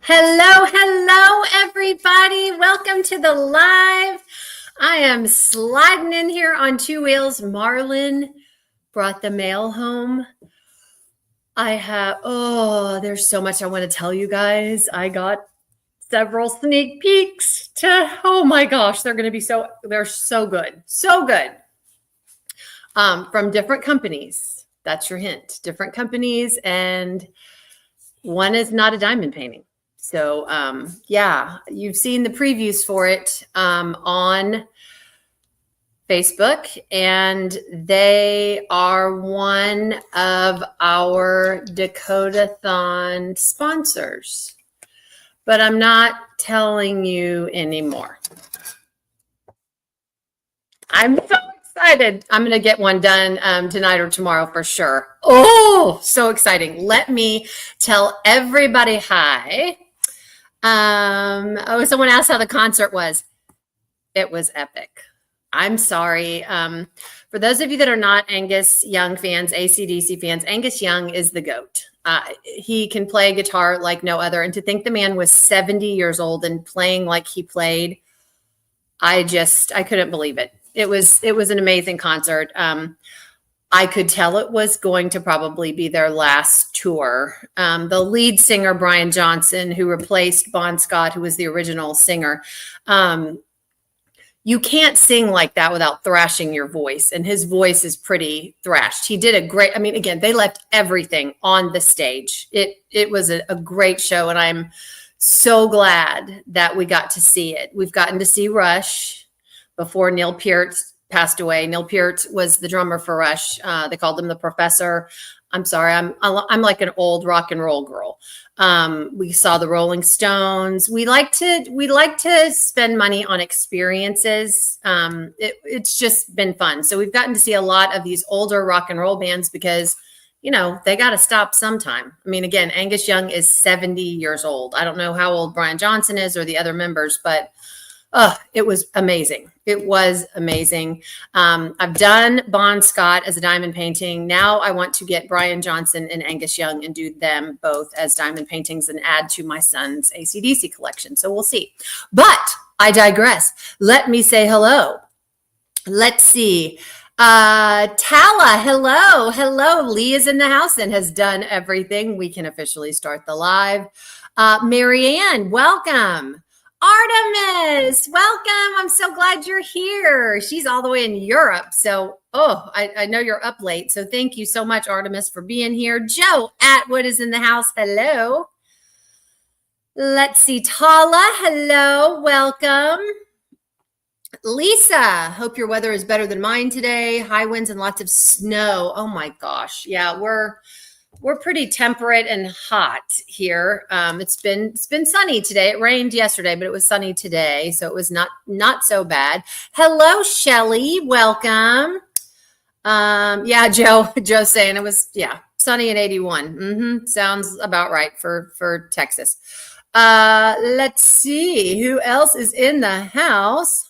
Hello, everybody. Welcome to the live. I am sliding in here on two wheels. Marlon brought the mail home. There's so much I want to tell you guys. I got several sneak peeks oh my gosh, they're so good. So good. From different companies. That's your hint. Different companies, and one is not a diamond painting. So, yeah, you've seen the previews for it on Facebook, and they are one of our Dakotathon sponsors. But I'm not telling you anymore. I'm so excited. I'm going to get one done tonight or tomorrow for sure. Oh, so exciting. Let me tell everybody hi. Someone asked how the concert was. It was epic. I'm sorry. For those of you that are not Angus Young fans, AC/DC fans, Angus Young is the GOAT. He can play guitar like no other. And to think the man was 70 years old and playing like he played, I couldn't believe it. It was an amazing concert. I could tell it was going to probably be their last tour. The lead singer, Brian Johnson, who replaced Bon Scott, who was the original singer, you can't sing like that without thrashing your voice. And his voice is pretty thrashed. He did again, they left everything on the stage. It was a great show, and I'm so glad that we got to see it. We've gotten to see Rush before Neil Peart passed away. Neil Peart was the drummer for Rush. They called him the Professor. I'm sorry, I'm like an old rock and roll girl. We saw the Rolling Stones. We like to spend money on experiences. It's just been fun. So we've gotten to see a lot of these older rock and roll bands because, they got to stop sometime. I mean, again, Angus Young is 70 years old. I don't know how old Brian Johnson is or the other members, but it was amazing. It was amazing. I've done Bon Scott as a diamond painting. Now I want to get Brian Johnson and Angus Young and do them both as diamond paintings and add to my son's AC/DC collection. So we'll see. But I digress. Let me say hello. Let's see. Tala, hello. Lee is in the house and has done everything. We can officially start the live. Marianne, welcome. Artemis, welcome. I'm so glad you're here. She's all the way in Europe. So, I know you're up late. So thank you so much, Artemis, for being here. Joe Atwood is in the house. Hello. Let's see. Tala, hello. Welcome. Lisa, hope your weather is better than mine today. High winds and lots of snow. Oh my gosh. Yeah, we're pretty temperate and hot here. It's been sunny today. It rained yesterday, but it was sunny today, so it was not so bad. Hello, Shelly. Welcome. Yeah, Joe's saying it was sunny at 81. Sounds about right for Texas. Let's see who else is in the house.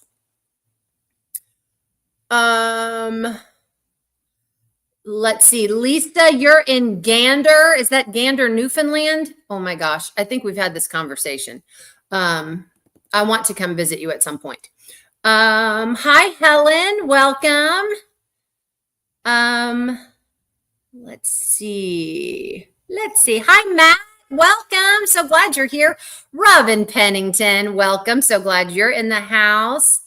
Let's see. Lisa, you're in Gander. Is that Gander, Newfoundland? Oh my gosh. I think we've had this conversation. I want to come visit you at some point. Hi, Helen. Welcome. Let's see. Hi, Matt. Welcome. So glad you're here. Robin Pennington. Welcome. So glad you're in the house.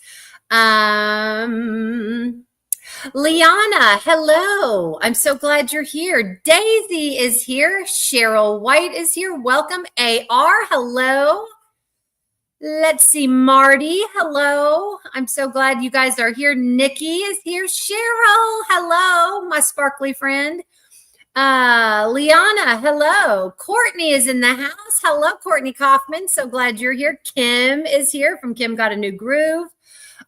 Liana, hello. I'm so glad you're here. Daisy is here. Cheryl White is here. Welcome. AR, hello. Let's see. Marty, hello. I'm so glad you guys are here. Nikki is here. Cheryl, hello. My sparkly friend. Liana, hello. Courtney is in the house. Hello, Courtney Kaufman. So glad you're here. Kim is here from Kim Got a New Groove.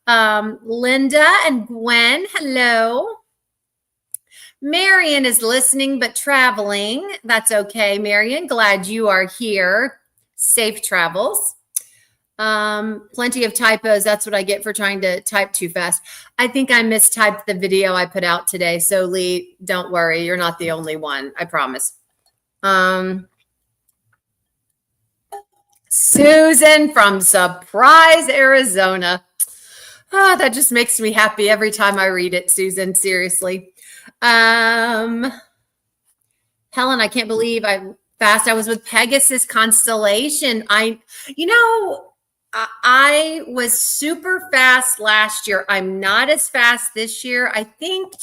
Linda and Gwen, hello. Marion is listening but traveling. That's okay, Marion. Glad you are here. Safe travels. Plenty of typos. That's what I get for trying to type too fast. I think I mistyped the video I put out today. So Lee, don't worry. You're not the only one. I promise. Susan from Surprise, Arizona. Oh, that just makes me happy every time I read it, Susan. Seriously. Helen, I can't believe I was with Pegasus Constellation. I was super fast last year. I'm not as fast this year. I think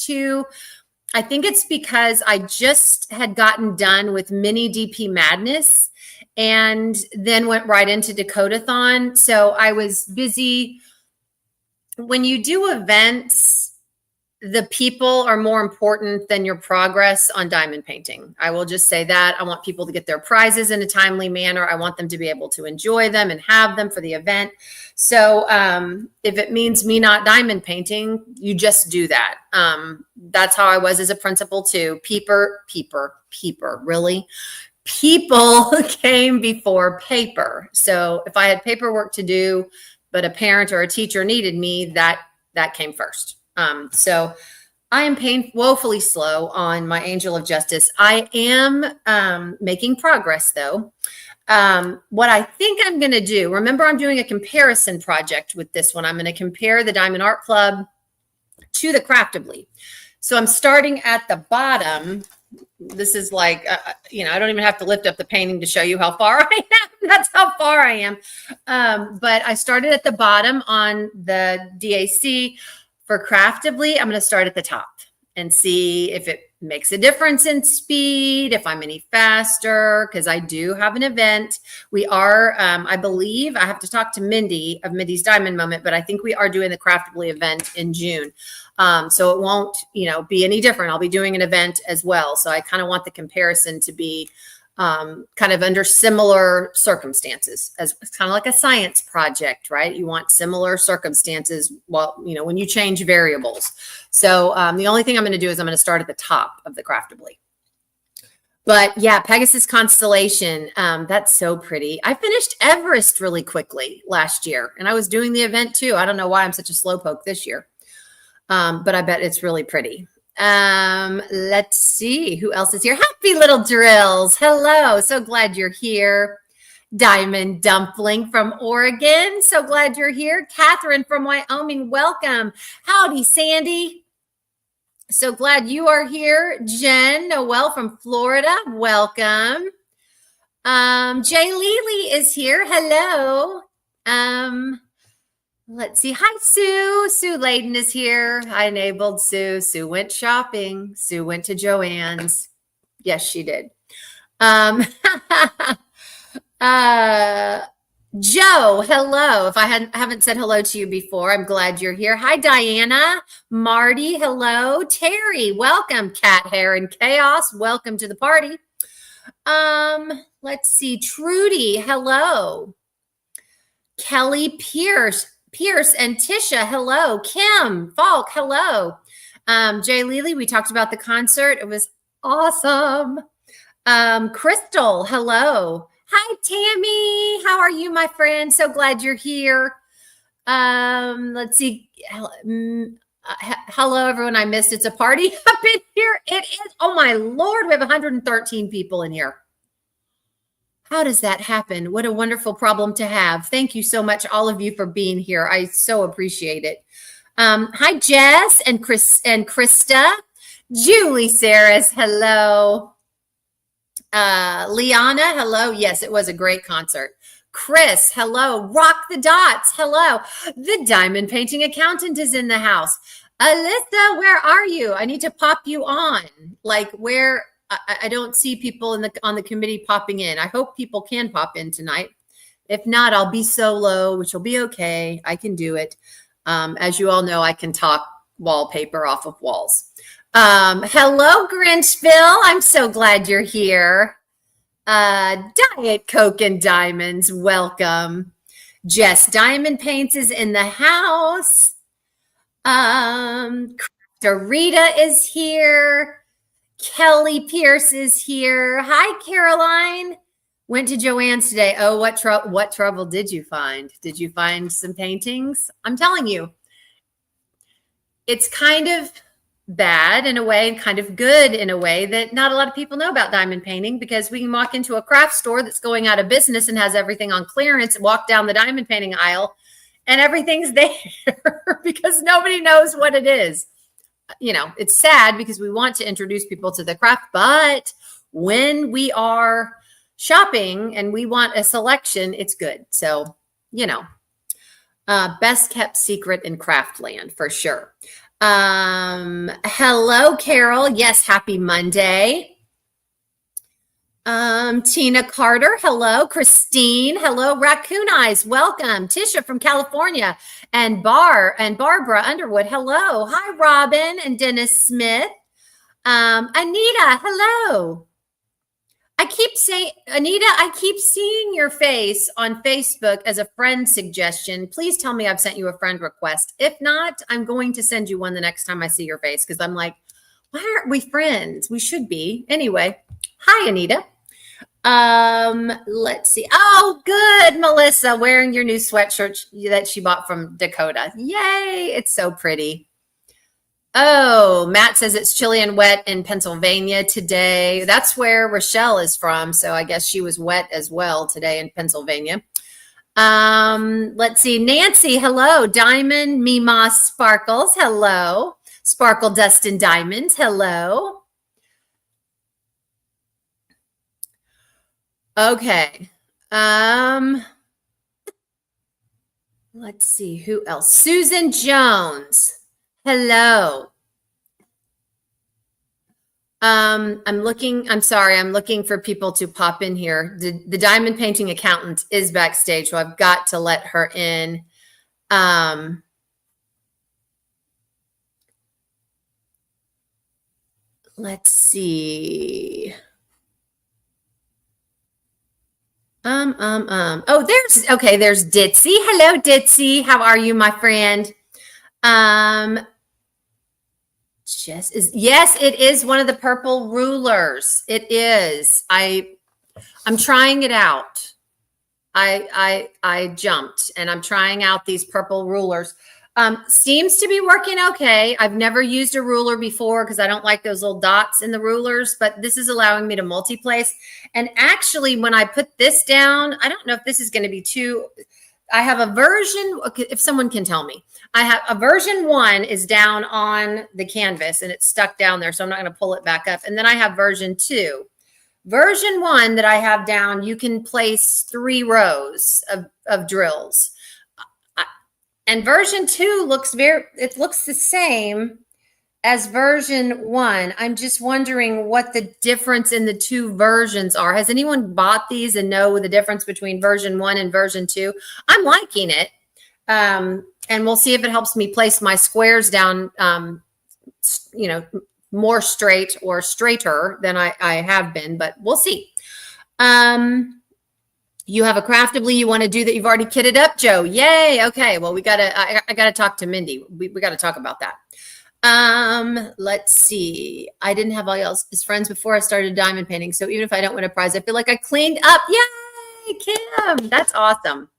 it's because I just had gotten done with mini DP Madness and then went right into Dakotathon. So I was busy. When you do events, the people are more important than your progress on diamond painting. I will just say that. I want people to get their prizes in a timely manner. I want them to be able to enjoy them and have them for the event. So if it means me not diamond painting, you just do that. That's how I was as a principal too. Peeper, really? People came before paper. So if I had paperwork to do, but a parent or a teacher needed me, that came first. So I am woefully slow on my Angel of Justice. I am making progress though. What I think I'm going to do, remember I'm doing a comparison project with this one. I'm going to compare the Diamond Art Club to the Craftably. So I'm starting at the bottom. This is like, I don't even have to lift up the painting to show you how far I am. That's how far I am. But I started at the bottom on the DAC. For Craftably, I'm going to start at the top and see if it makes a difference in speed, if I'm any faster, because I do have an event. We are, I believe, I have to talk to Mindy of Mindy's Diamond Moment, but I think we are doing the Craftably event in June. So it won't, be any different. I'll be doing an event as well. So I kind of want the comparison to be kind of under similar circumstances, as it's kind of like a science project, right? You want similar circumstances when you change variables. So the only thing I'm going to do is I'm going to start at the top of the Craftably. But yeah, Pegasus Constellation, that's so pretty. I finished Everest really quickly last year, and I was doing the event too. I don't know why I'm such a slowpoke this year, but I bet it's really pretty. Let's see who else is here. Happy Little Drills. Hello. So glad you're here. Diamond Dumpling from Oregon. So glad you're here. Catherine from Wyoming. Welcome. Howdy, Sandy. So glad you are here. Jen Noel from Florida. Welcome. Jay Lely is here. Hello. Let's see. Hi, Sue. Sue Layden is here. I enabled Sue. Sue went shopping. Sue went to Joann's. Yes, she did. Joe, hello. If I haven't said hello to you before, I'm glad you're here. Hi, Diana. Marty, hello. Terry, welcome. Cat Hair and Chaos, welcome to the party. Let's see. Trudy, hello. Kelly Pierce and Tisha, hello. Kim Falk, hello. Jay Lely, we talked about the concert. It was awesome. Crystal, hello. Hi, Tammy. How are you, my friend? So glad you're here. Let's see. Hello, everyone. I missed. It's a party up in here. It is. Oh, my Lord. We have 113 people in here. How does that happen? What a wonderful problem to have. Thank you so much, all of you, for being here. I so appreciate it. Hi, Jess and Chris and Krista. Julie Saris, hello. Liana, hello. Yes, it was a great concert. Chris, hello. Rock the Dots, hello. The Diamond Painting Accountant is in the house. Alyssa, where are you? I need to pop you on. Like, where? I don't see people on the committee popping in. I hope people can pop in tonight. If not, I'll be solo, which will be okay. I can do it. As you all know, I can talk wallpaper off of walls. Hello, Grinchville. I'm so glad you're here. Diet Coke and Diamonds, welcome. Jess Diamond Paints is in the house. Rita is here. Kelly Pierce is here. Hi, Caroline. Went to Joann's today. Oh, what trouble did you find? Did you find some paintings? I'm telling you, it's kind of bad in a way and kind of good in a way that not a lot of people know about diamond painting, because we can walk into a craft store that's going out of business and has everything on clearance and walk down the diamond painting aisle and everything's there because nobody knows what it is. You know, it's sad because we want to introduce people to the craft, but when we are shopping and we want a selection, it's good. So, you know, best kept secret in craft land for sure. Hello, Carol. Yes, happy Monday. Tina Carter, hello. Christine, hello. Raccoon Eyes, welcome. Tisha from California, and Barbara Underwood, hello. Hi, Robin and Dennis Smith. Anita, hello. Anita, I keep seeing your face on Facebook as a friend suggestion. Please tell me I've sent you a friend request. If not, I'm going to send you one the next time I see your face, because I'm like, why aren't we friends? We should be. Anyway, hi, Anita. Let's see. Oh, good. Melissa wearing your new sweatshirt that she bought from Dakota. Yay. It's so pretty. Oh, Matt says it's chilly and wet in Pennsylvania today. That's where Rochelle is from. So I guess she was wet as well today in Pennsylvania. Let's see. Nancy, hello. Diamond Mima Sparkles. Hello. Sparkle Dust and Diamonds. Hello. Okay. Let's see who else. Susan Jones. Hello. I'm looking for people to pop in here. The diamond painting accountant is backstage, so I've got to let her in. Let's see. Oh, there's Ditzy. Hello, Ditzy. How are you, my friend? Yes, it is one of the purple rulers. It is. I'm trying it out. I jumped and I'm trying out these purple rulers. Seems to be working okay. I've never used a ruler before because I don't like those little dots in the rulers, but this is allowing me to multi-place. And actually, when I put this down, I don't know if this is going to be too, I have a version, if someone can tell me, I have a version 1 is down on the canvas and it's stuck down there. So I'm not going to pull it back up. And then I have version 2. Version 1 that I have down, you can place 3 rows of drills. And version 2 looks the same as version 1. I'm just wondering what the difference in the 2 versions are. Has anyone bought these and know the difference between version 1 and version 2? I'm liking it. And we'll see if it helps me place my squares down, more straight or straighter than I have been, but we'll see. You have a Craftibly you want to do that you've already kitted up, Joe. Yay. Okay. Well, I gotta talk to Mindy. We gotta talk about that. Let's see. I didn't have all y'all's friends before I started diamond painting. So even if I don't win a prize, I feel like I cleaned up. Yay, Kim. That's awesome.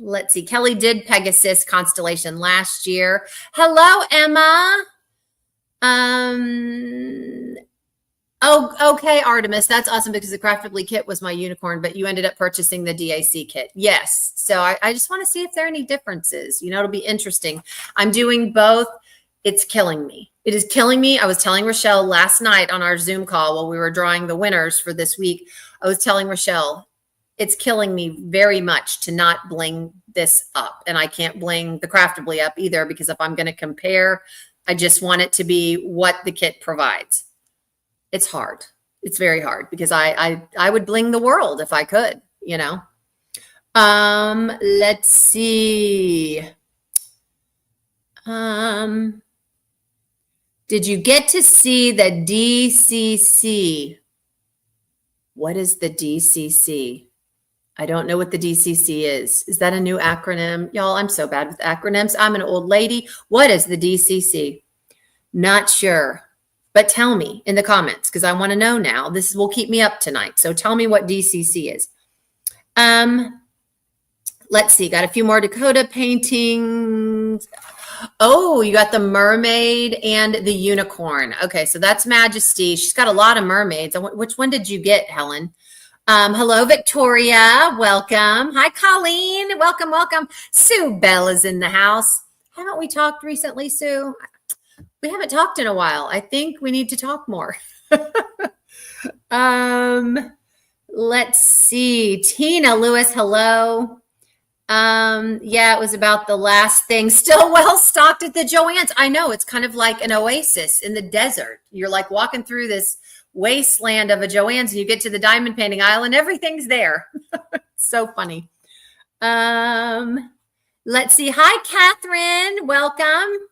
Let's see. Kelly did Pegasus constellation last year. Hello, Emma. Oh, okay, Artemis. That's awesome because the Craftibly kit was my unicorn, but you ended up purchasing the DAC kit. Yes. So I just want to see if there are any differences. It'll be interesting. I'm doing both. It's killing me. It is killing me. I was telling Rochelle last night on our Zoom call while we were drawing the winners for this week. I was telling Rochelle, it's killing me very much to not bling this up. And I can't bling the Craftibly up either because if I'm going to compare, I just want it to be what the kit provides. It's hard. It's very hard because I would bling the world if I could, Let's see. Did you get to see the DCC? What is the DCC? I don't know what the DCC is. Is that a new acronym? Y'all, I'm so bad with acronyms. I'm an old lady. What is the DCC? Not sure. But tell me in the comments because I want to know now. This will keep me up tonight. So tell me what DCC is. Let's see, got a few more Dakota paintings. Oh, you got the mermaid and the unicorn. Okay, so that's Majesty. She's got a lot of mermaids. Which one did you get, Helen? Hello, Victoria. Welcome. Hi, Colleen. Welcome, welcome. Sue Bell is in the house. Haven't we talked recently, Sue? We haven't talked in a while. I think we need to talk more. Let's see. Tina Lewis, hello. Yeah, it was about the last thing. Still well stocked at the Joann's. I know, it's kind of like an oasis in the desert. You're like walking through this wasteland of a Joann's and you get to the diamond painting aisle and everything's there. So funny. Let's see. Hi, Catherine. Welcome.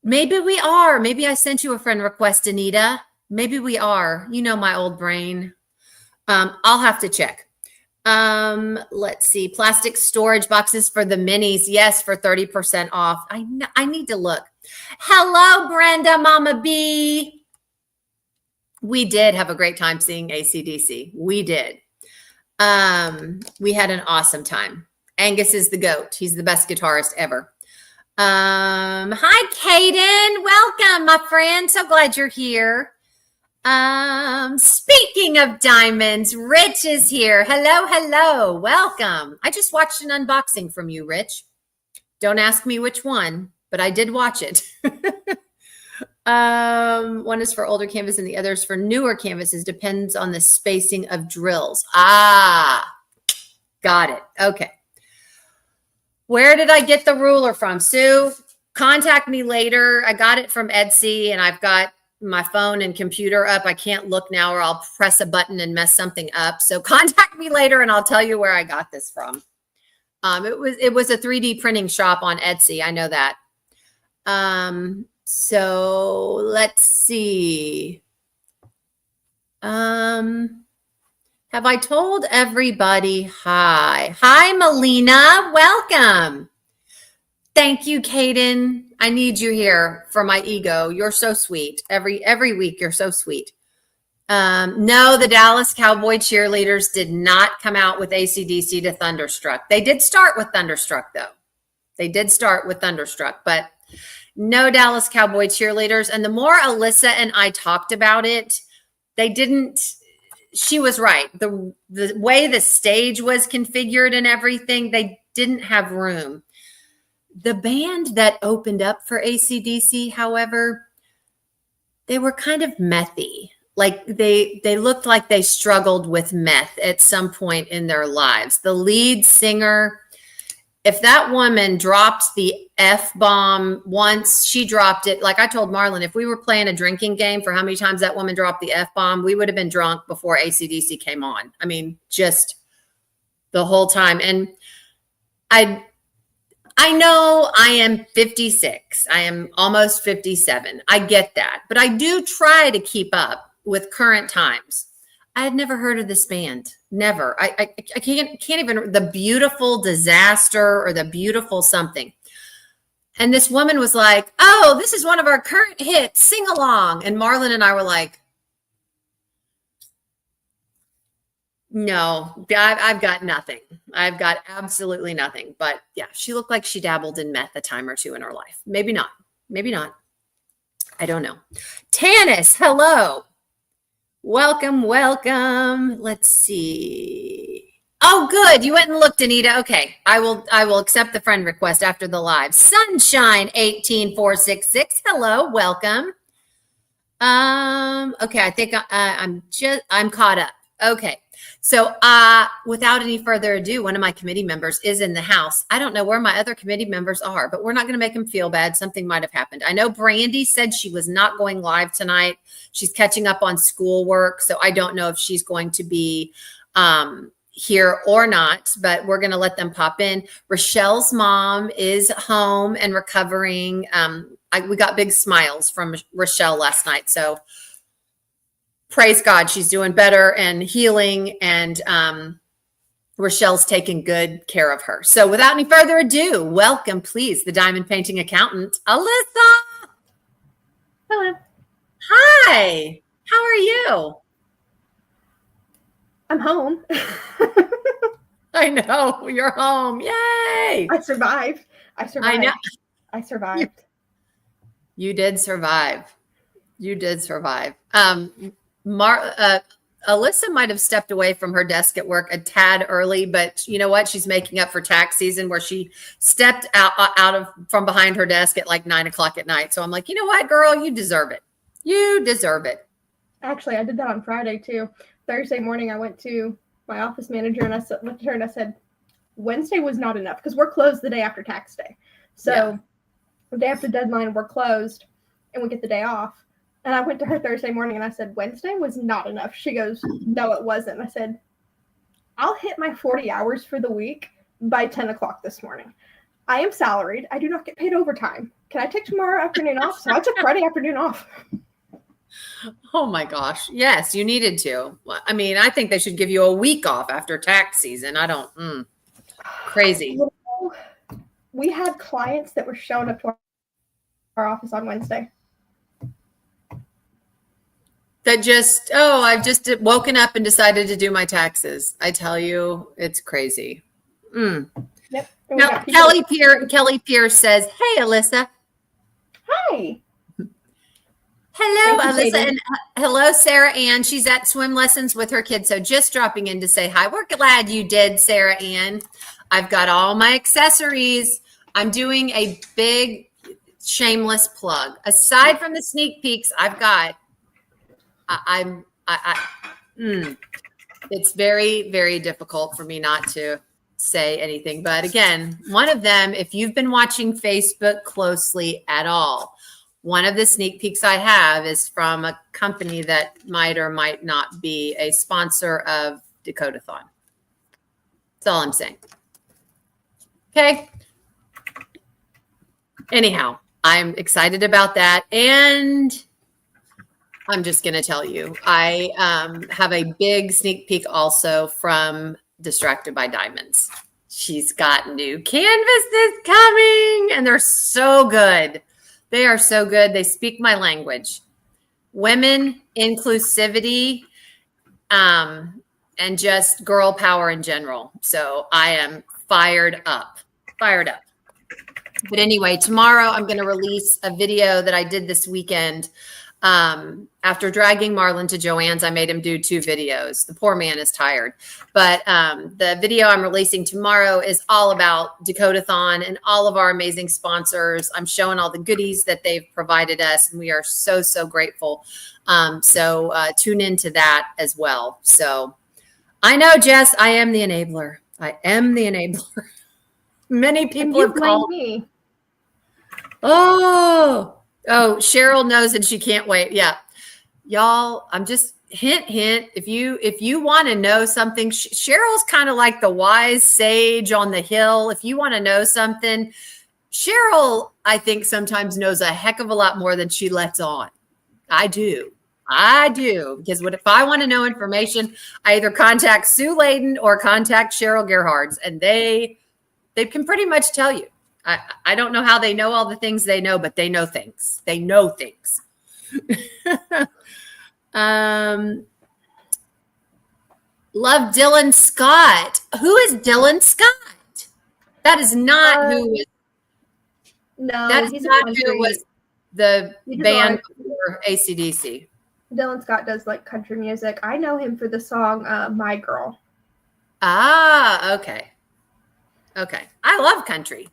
Maybe we are. Maybe I sent you a friend request, Anita. Maybe we are. You know my old brain. I'll have to check. Let's see. Plastic storage boxes for the minis. Yes, for 30% off. I need to look. Hello, Brenda, Mama B. We did have a great time seeing AC/DC. We did. We had an awesome time. Angus is the GOAT. He's the best guitarist ever. Hi, Kaden. Welcome, my friend. So glad you're here. Speaking of diamonds, Rich is here. Hello, hello. Welcome. I just watched an unboxing from you, Rich. Don't ask me which one, but I did watch it. One is for older canvas and the other is for newer canvases. Depends on the spacing of drills. Ah, got it. Okay. Where did I get the ruler from? Sue, contact me later. I got it from Etsy and I've got my phone and computer up. I can't look now or I'll press a button and mess something up. So contact me later and I'll tell you where I got this from. It was a 3D printing shop on Etsy. I know that. So let's see. Have I told everybody hi? Hi, Melina. Welcome. Thank you, Kaden. I need you here for my ego. You're so sweet. Every week, you're so sweet. No, the Dallas Cowboy cheerleaders did not come out with AC/DC to Thunderstruck. They did start with Thunderstruck, though. They did start with Thunderstruck, but no Dallas Cowboy cheerleaders. And the more Alyssa and I talked about it, they didn't. She was right. The way the stage was configured and everything, they didn't have room. The band that opened up for AC/DC, however, they were kind of methy. Like they looked like they struggled with meth at some point in their lives. The lead singer, if that woman dropped the F-bomb once, she dropped it. Like I told Marlon, if we were playing a drinking game for how many times that woman dropped the F-bomb, we would have been drunk before AC/DC came on. I mean, just the whole time. And I know I am 56. I am almost 57. I get that. But I do try to keep up with current times. I had never heard of this band. Never. I can't even, the Beautiful Disaster or the Beautiful something. And this woman was like, oh, this is one of our current hits. Sing along. And Marlon and I were like, no, I've got nothing. I've got absolutely nothing. But yeah, she looked like she dabbled in meth a time or two in her life. Maybe not. Maybe not. I don't know. Tanis, hello. Welcome, welcome. Let's see. Oh, good. You went and looked, Anita. Okay. I will accept the friend request after the live. Sunshine 18466. Hello, welcome. Okay, I think I'm caught up. Okay. So without any further ado, one of my committee members is in the house. I don't know where my other committee members are, but we're not going to make them feel bad. Something might have happened. I know Brandy said she was not going live tonight. She's catching up on schoolwork. So I don't know if she's going to be here or not, but we're going to let them pop in. Rochelle's mom is home and recovering. We got big smiles from Rochelle last night. So praise God, she's doing better and healing, and Rochelle's taking good care of her. So without any further ado, welcome, please, the diamond painting accountant, Alyssa. Hello. Hi. How are you? I'm home. I know. You're home. Yay. I survived. I know. I survived. You did survive. You did survive. Alyssa might have stepped away from her desk at work a tad early, but you know what? She's making up for tax season where she stepped out from behind her desk at like 9 o'clock at night. So I'm like, you know what, girl, you deserve it. You deserve it. Actually, I did that on Friday too. Thursday morning, I went to my office manager and I looked at her and I said, Wednesday was not enough because we're closed the day after tax day. So the day after deadline, we're closed and we get the day off. And I went to her Thursday morning and I said, Wednesday was not enough. She goes, no, it wasn't. I said, I'll hit my 40 hours for the week by 10 o'clock this morning. I am salaried. I do not get paid overtime. Can I take tomorrow afternoon off? So I took Friday afternoon off. Oh my gosh. Yes, you needed to. I mean, I think they should give you a week off after tax season. I don't, crazy. You know, we had clients that were showing up to our office on Wednesday. That just, I've just woken up and decided to do my taxes. I tell you, it's crazy. Yep. Now, Kelly Pierce says, hey, Alyssa. Hi. Hello, Alyssa. And hello, Sarah Ann. She's at swim lessons with her kids. So just dropping in to say hi. We're glad you did, Sarah Ann. I've got all my accessories. I'm doing a big shameless plug. Aside from the sneak peeks I've got, it's very, very difficult for me not to say anything. But again, one of them, if you've been watching Facebook closely at all, one of the sneak peeks I have is from a company that might or might not be a sponsor of Dakotathon. That's all I'm saying. Okay. Anyhow, I'm excited about that. And I'm just going to tell you, I have a big sneak peek also from Distracted by Diamonds. She's got new canvases coming and they're so good. They are so good. They speak my language. Women, inclusivity, and just girl power in general. So I am fired up. But anyway, tomorrow I'm going to release a video that I did this weekend. After dragging Marlon to Joanne's, I made him do 2 videos. The poor man is tired. But the video I'm releasing tomorrow is all about Dakotathon and all of our amazing sponsors. I'm showing all the goodies that they've provided us, and we are so, so grateful. So tune into that as well. So I know, Jess, I am the enabler. Many people have called me. Oh, Cheryl knows and she can't wait. Yeah. Y'all, I'm just hint. If you want to know something, Cheryl's kind of like the wise sage on the hill. If you want to know something, Cheryl, I think sometimes knows a heck of a lot more than she lets on. I do. Because if I want to know information, I either contact Sue Layden or contact Cheryl Gerhards, and they can pretty much tell you. I don't know how they know all the things they know, but they know things. Love Dylan Scott. Who is Dylan Scott? That is not who is. No, that is not who was the band for AC/DC. Dylan Scott does like country music. I know him for the song My Girl. Ah, okay. I love country.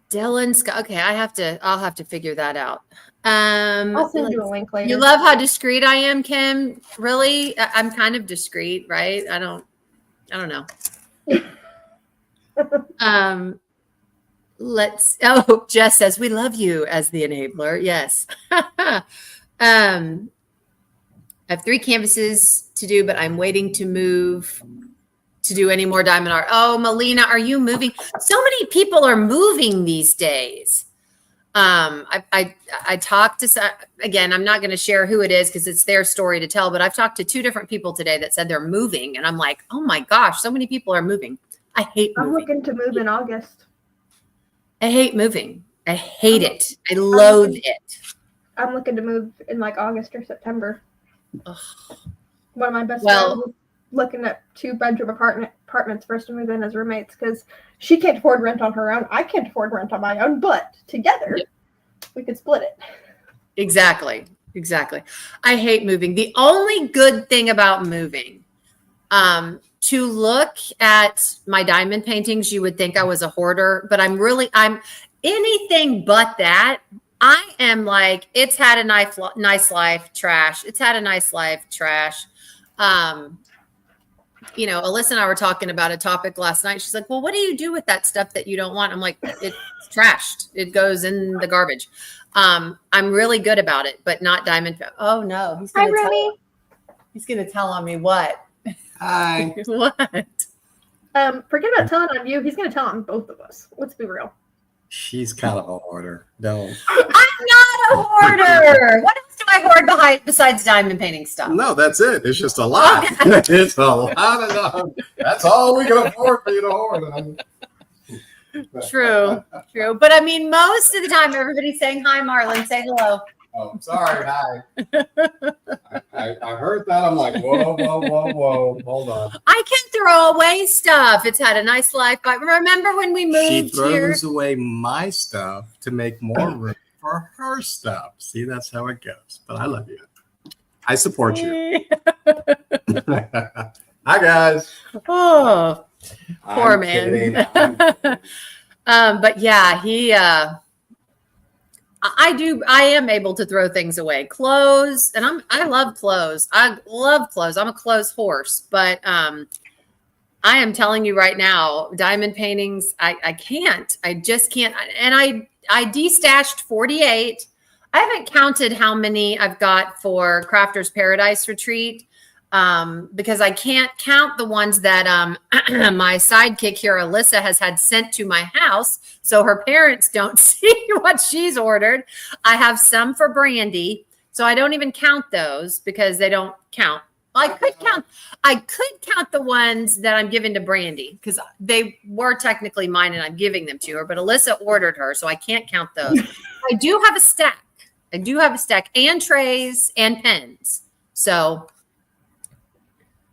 Dylan Scott. Okay, I'll have to figure that out. I'll send you a link later. You love how discreet I am, Kim? Really? I'm kind of discreet, right? I don't know. Jess says we love you as the enabler. Yes. I have 3 canvases to do, but I'm waiting to move to do any more diamond art. Oh, Melina, are you moving? So many people are moving these days. I talked to, again, I'm not going to share who it is because it's their story to tell, but I've talked to 2 different people today that said they're moving. And I'm like, oh my gosh, so many people are moving. I hate moving. I'm looking to move in August. I hate moving. I hate it. I loathe it. I'm looking to move in like August or September. Ugh. One of my best Well, friends looking at 2-bedroom apartments for us to move in as roommates because she can't afford rent on her own. I can't afford rent on my own, but together we could split it. Exactly. I hate moving. The only good thing about moving, to look at my diamond paintings, you would think I was a hoarder, but I'm anything but that. I am like, it's had a nice life, trash. It's had a nice life, trash. Alyssa and I were talking about a topic last night. She's like, well, what do you do with that stuff that you don't want? I'm like, it's trashed. It goes in the garbage. I'm really good about it, but not diamond. Oh no. Hi, Remy. He's going to tell on me what? Hi. What? Forget about telling on you. He's going to tell on both of us. Let's be real. She's kind of a hoarder. Don't. I'm not a hoarder. What else do I hoard besides diamond painting stuff? No, that's it. It's just a lot. Okay. It's a lot enough. That's all we can afford for you to hoard. True. But I mean, most of the time, everybody's saying, hi, Marlon, say hello. Oh, sorry. Hi. I heard that. I'm like, whoa. Hold on. I can throw away stuff. It's had a nice life. But remember when we moved She throws here? away my stuff to make more room for her stuff. See, that's how it goes. But I love you. I support you. Hi, guys. Oh, poor I'm man. kidding. But yeah, I am able to throw things away. Clothes, and I love clothes. I'm a clothes horse, but I am telling you right now, diamond paintings, I can't. I just can't. And I destashed 48. I haven't counted how many I've got for Crafter's Paradise Retreat. Because I can't count the ones that my sidekick here, Alyssa, has had sent to my house, so her parents don't see what she's ordered. I have some for Brandy, so I don't even count those because they don't count. I could count the ones that I'm giving to Brandy because they were technically mine and I'm giving them to her, but Alyssa ordered her, so I can't count those. I do have a stack. And trays and pens. So.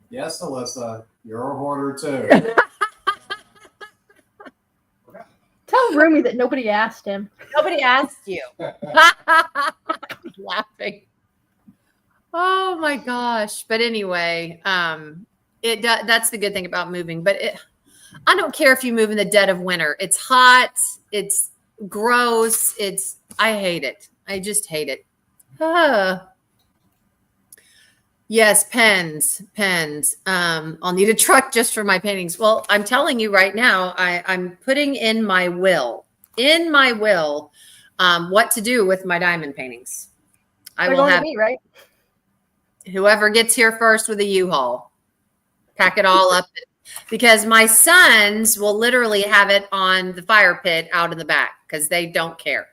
Yes, Alyssa, you're a hoarder too. Tell Rumi that nobody asked him. Nobody asked you. Laughing. Oh my gosh. But anyway, that's the good thing about moving. But I don't care if you move in the dead of winter. It's hot. It's gross. I hate it. I just hate it. Yes, pens. I'll need a truck just for my paintings. Well, I'm telling you right now, I'm putting in my will, what to do with my diamond paintings. I will have me, right? Whoever gets here first with a U-Haul, pack it all up, because my sons will literally have it on the fire pit out in the back because they don't care.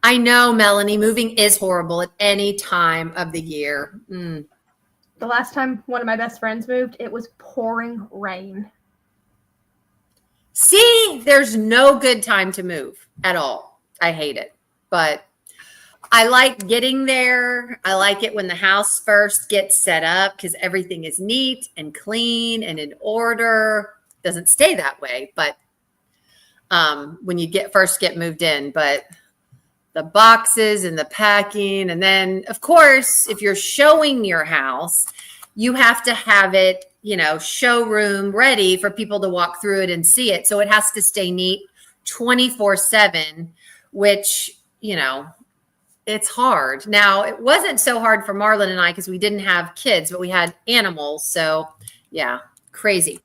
I know, Melanie, moving is horrible at any time of the year. The last time one of my best friends moved, it was pouring rain. See, there's no good time to move at all. I hate it. But I like getting there. I like it when the house first gets set up because everything is neat and clean and in order. Doesn't stay that way, but when you first get moved in. But the boxes and the packing. And then, of course, if you're showing your house, you have to have it, showroom ready for people to walk through it and see it. So it has to stay neat 24/7, which, it's hard. Now, it wasn't so hard for Marlon and I because we didn't have kids, but we had animals. So, yeah, crazy.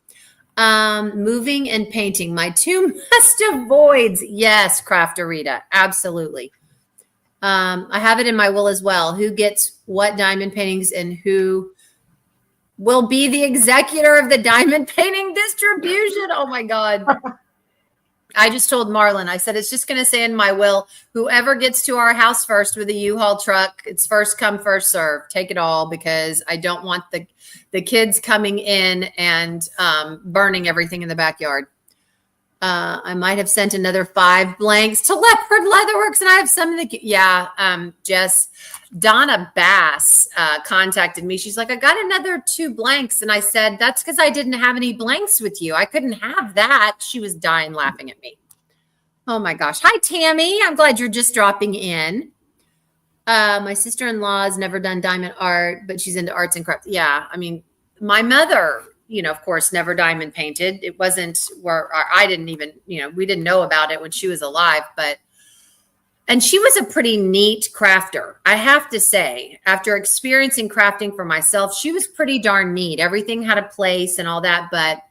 Moving and painting. My two must avoids. Yes, Crafter Rita. Absolutely. I have it in my will as well. Who gets what diamond paintings and who will be the executor of the diamond painting distribution. Oh my God. I just told Marlon, I said, it's just going to say in my will, whoever gets to our house first with a U-Haul truck, it's first come, first serve. Take it all because I don't want the kids coming in and burning everything in the backyard. I might have sent another 5 blanks to Leopard Leatherworks, and I have some in the Jess. Donna Bass contacted me. She's like, I got another 2 blanks, and I said, that's because I didn't have any blanks with you. I couldn't have that. She was dying laughing at me. Oh my gosh. Hi, Tammy. I'm glad you're just dropping in. My sister-in-law has never done diamond art, but she's into arts and crafts. Yeah, I mean, my mother, of course, never diamond painted. It wasn't where I didn't even, we didn't know about it when she was alive, and she was a pretty neat crafter. I have to say, after experiencing crafting for myself, she was pretty darn neat. Everything had a place and all that, but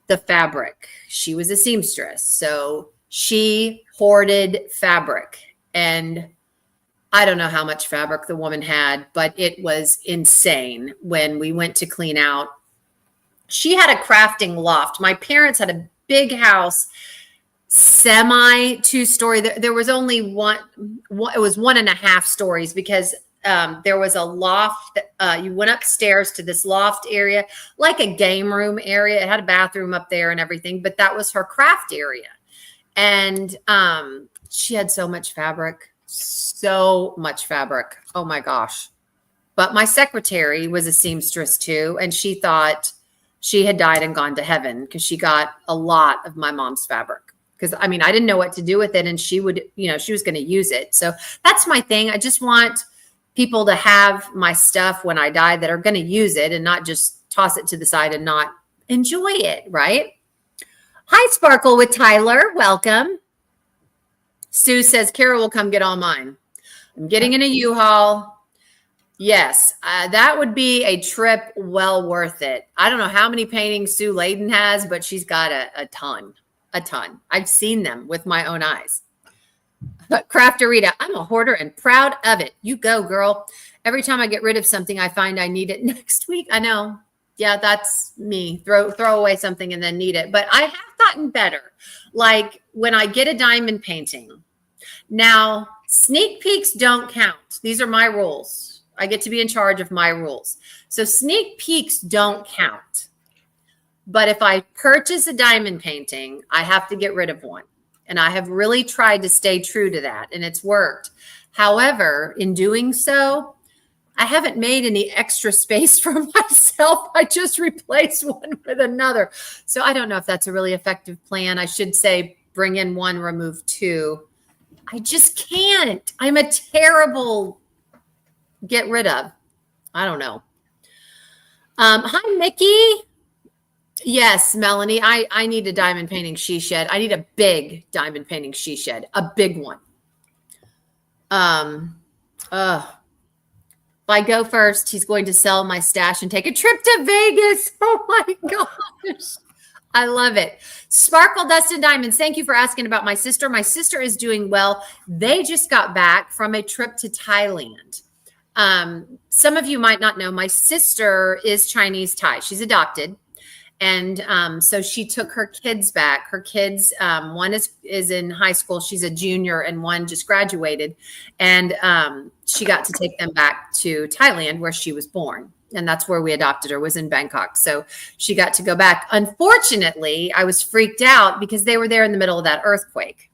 the fabric, she was a seamstress. So she hoarded fabric, and I don't know how much fabric the woman had, but it was insane when we went to clean out. She had a crafting loft. My parents had a big house, semi 2-story. There was only one, it was 1.5 stories because there was a loft. You went upstairs to this loft area, like a game room area. It had a bathroom up there and everything, but that was her craft area. And she had so much fabric. So much fabric. Oh my gosh. But my secretary was a seamstress too. And she thought she had died and gone to heaven because she got a lot of my mom's fabric. Because I didn't know what to do with it. And she would, she was going to use it. So that's my thing. I just want people to have my stuff when I die that are going to use it and not just toss it to the side and not enjoy it. Right. Hi, Sparkle with Tyler. Welcome. Sue says, Kara will come get all mine. I'm getting in a U-Haul. Yes, that would be a trip well worth it. I don't know how many paintings Sue Layden has, but she's got a ton. I've seen them with my own eyes. Crafterita, I'm a hoarder and proud of it. You go, girl. Every time I get rid of something, I find I need it next week. I know. Yeah, that's me. Throw away something and then need it. But I have gotten better. Like when I get a diamond painting. Now, sneak peeks don't count. These are my rules. I get to be in charge of my rules. So sneak peeks don't count. But if I purchase a diamond painting, I have to get rid of one. And I have really tried to stay true to that, and it's worked. However, in doing so, I haven't made any extra space for myself. I just replaced one with another. So I don't know if that's a really effective plan. I should say bring in 1, remove 2. I just can't. I'm a terrible get rid of. I don't know. Hi, Mickey. Yes, Melanie, I need a diamond painting she shed. I need a big diamond painting she shed, a big one. If I go first, he's going to sell my stash and take a trip to Vegas. Oh my gosh. I love it. Sparkle, Dust, and Diamonds. Thank you for asking about my sister. My sister is doing well. They just got back from a trip to Thailand. Some of you might not know, my sister is Chinese Thai. She's adopted. And so she took her kids back. Her kids, one is in high school. She's a junior, and one just graduated. And she got to take them back to Thailand, where she was born. And that's where we adopted her, was in Bangkok. So she got to go back. Unfortunately, I was freaked out because they were there in the middle of that earthquake.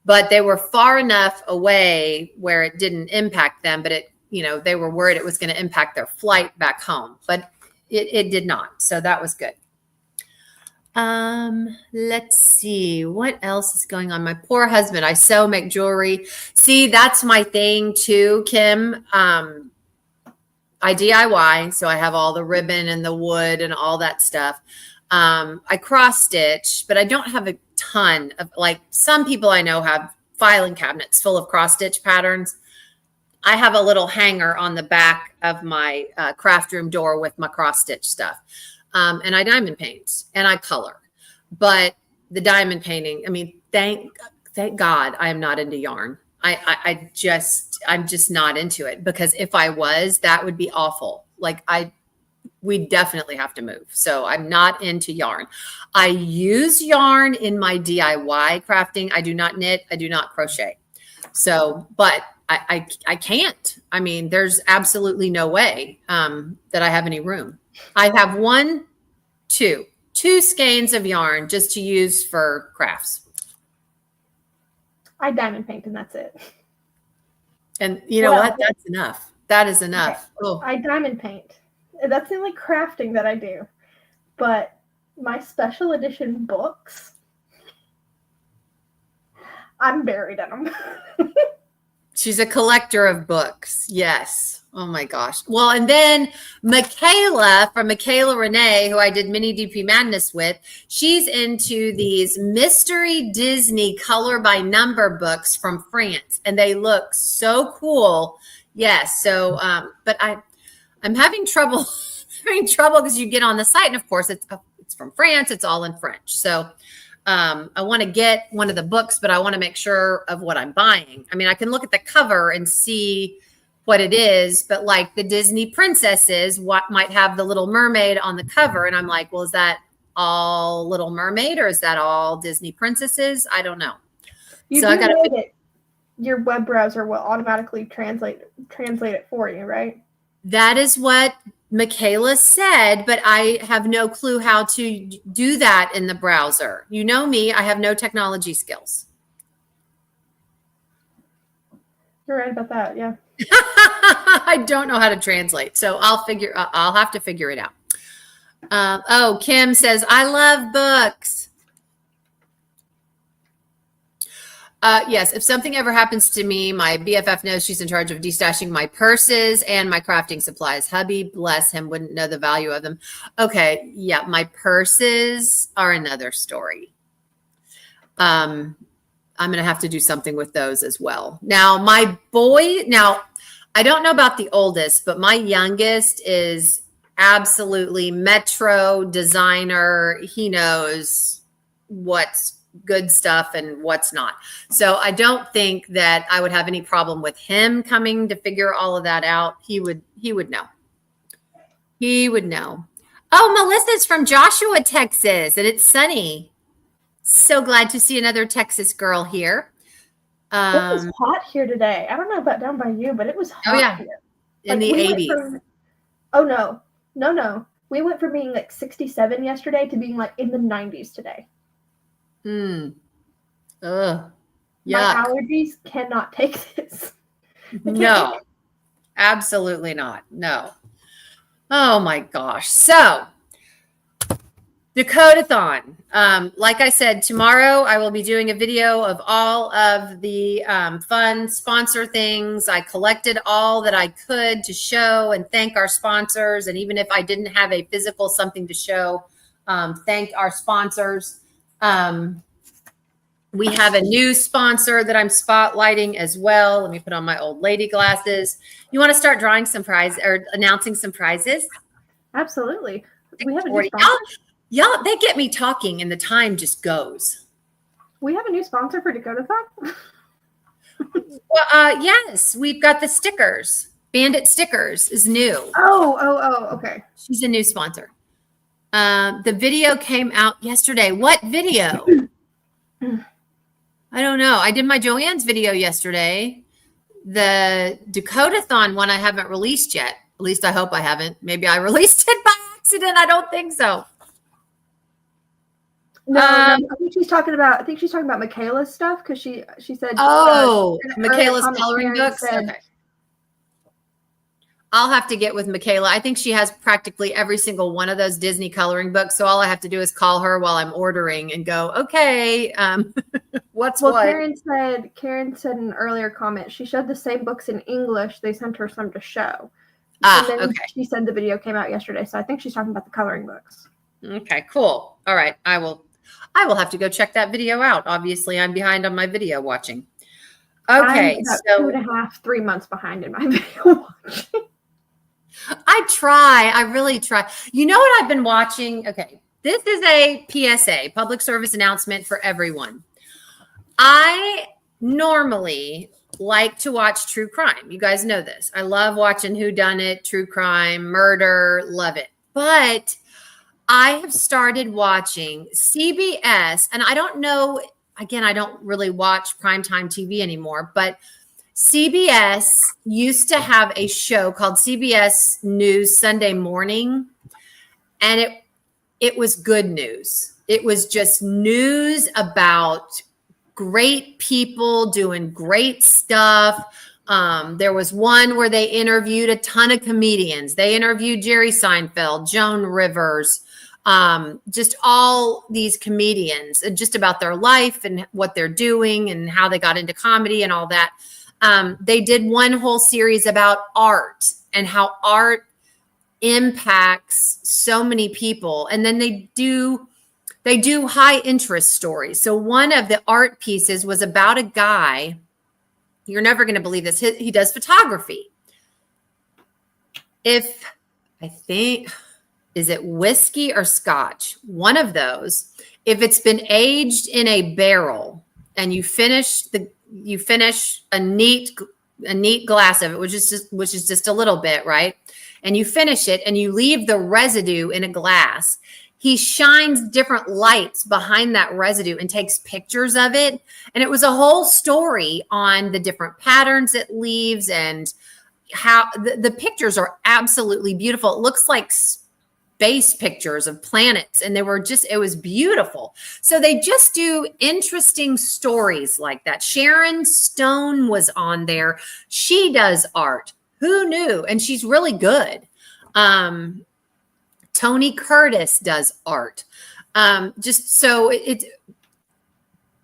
But they were far enough away where it didn't impact them. But they were worried it was going to impact their flight back home. But it did not. So that was good. Let's see what else is going on. My poor husband. I sew, make jewelry. See, that's my thing too, Kim. I DIY. So I have all the ribbon and the wood and all that stuff. I cross stitch, but I don't have a ton of, like, some people I know have filing cabinets full of cross stitch patterns. I have a little hanger on the back of my craft room door with my cross stitch stuff. And I diamond paint and I color. But the diamond painting, thank God I am not into yarn. I'm just not into it, because if I was, that would be awful. We definitely have to move. So I'm not into yarn. I use yarn in my DIY crafting. I do not knit. I do not crochet. So, but I can't. There's absolutely no way that I have any room. I have 1, 2, 2 skeins of yarn just to use for crafts. I diamond paint and that's it. And you know what? That's enough. That is enough. Okay. Oh. I diamond paint. That's the only crafting that I do. But my special edition books, I'm buried in them. She's a collector of books. Yes. Oh my gosh. Well, and then Michaela from Michaela Renee, who I did Mini DP Madness with, she's into these mystery Disney color by number books from France, and they look so cool. Yes. So, but I'm having trouble because you get on the site, and of course it's from France. It's all in French. So I want to get one of the books, but I want to make sure of what I'm buying. I mean, I can look at the cover and see what it is, but like the Disney princesses, what might have the Little Mermaid on the cover. And I'm like, well, is that all Little Mermaid or is that all Disney princesses? I don't know. You so do I got know that your web browser will automatically translate it for you, right? That is what Michaela said, but I have no clue how to do that in the browser. You know me, I have no technology skills. You're right about that, yeah. I don't know how to translate, so I'll have to figure it out. Kim says, I love books. Yes, if something ever happens to me, my BFF knows she's in charge of destashing my purses and my crafting supplies. Hubby, bless him, wouldn't know the value of them. Okay, yeah, my purses are another story. I'm going to have to do something with those as well. Now, I don't know about the oldest, but my youngest is absolutely metro designer. He knows what's good stuff and what's not. So I don't think that I would have any problem with him coming to figure all of that out. He would know. He would know. Oh, Melissa's from Joshua, Texas, and it's sunny. So glad to see another Texas girl here. It was hot here today. I don't know about down by you, but it was hot here. In the 80s. No. We went from being like 67 yesterday to being like in the 90s today. Ugh. My allergies cannot take this. No, absolutely not. No. Oh my gosh. So Dakotaathon. Like I said, tomorrow I will be doing a video of all of the fun sponsor things. I collected all that I could to show and thank our sponsors. And even if I didn't have a physical something to show, thank our sponsors. We have a new sponsor that I'm spotlighting as well. Let me put on my old lady glasses. You want to start drawing some prize or announcing some prizes? Absolutely. We have a new sponsor. Y'all, they get me talking and the time just goes. We have a new sponsor for Dakotaathon? Well, yes, we've got the stickers. Bandit Stickers is new. Oh, okay. She's a new sponsor. The video came out yesterday. What video? I don't know. I did my Joanne's video yesterday. The Dakotaathon one I haven't released yet. At least I hope I haven't. Maybe I released it by accident. I don't think so. No, I think she's talking about Michaela's stuff because she said. Michaela's coloring books. Okay. I'll have to get with Michaela. I think she has practically every single one of those Disney coloring books. So all I have to do is call her while I'm ordering and go, okay, what? Karen said in an earlier comment, she showed the same books in English. They sent her some to show. Okay. She said the video came out yesterday. So I think she's talking about the coloring books. Okay, cool. All right. I will have to go check that video out. Obviously, I'm behind on my video watching. Okay. I'm about 2.5-3 months behind in my video watching. I really try. You know what I've been watching? Okay. This is a PSA, public service announcement for everyone. I normally like to watch true crime. You guys know this. I love watching whodunit, true crime, murder, love it. But I have started watching CBS, and I don't know, again, I don't really watch primetime TV anymore, but CBS used to have a show called CBS News Sunday Morning, and it was good news. It was just news about great people doing great stuff. There was one where they interviewed a ton of comedians. They interviewed Jerry Seinfeld, Joan Rivers, just all these comedians, just about their life and what they're doing and how they got into comedy and all that. They did one whole series about art and how art impacts so many people. And then they do high interest stories. So one of the art pieces was about a guy. You're never going to believe this. He does photography. Is it whiskey or scotch? One of those. If it's been aged in a barrel and you finish a neat glass of it, which is just a little bit, right? And you finish it and you leave the residue in a glass. He shines different lights behind that residue and takes pictures of it. And it was a whole story on the different patterns it leaves and how the pictures are absolutely beautiful. It looks like space pictures of planets. And it was beautiful. So they just do interesting stories like that. Sharon Stone was on there. She does art. Who knew? And she's really good. Tony Curtis does art. Just so it's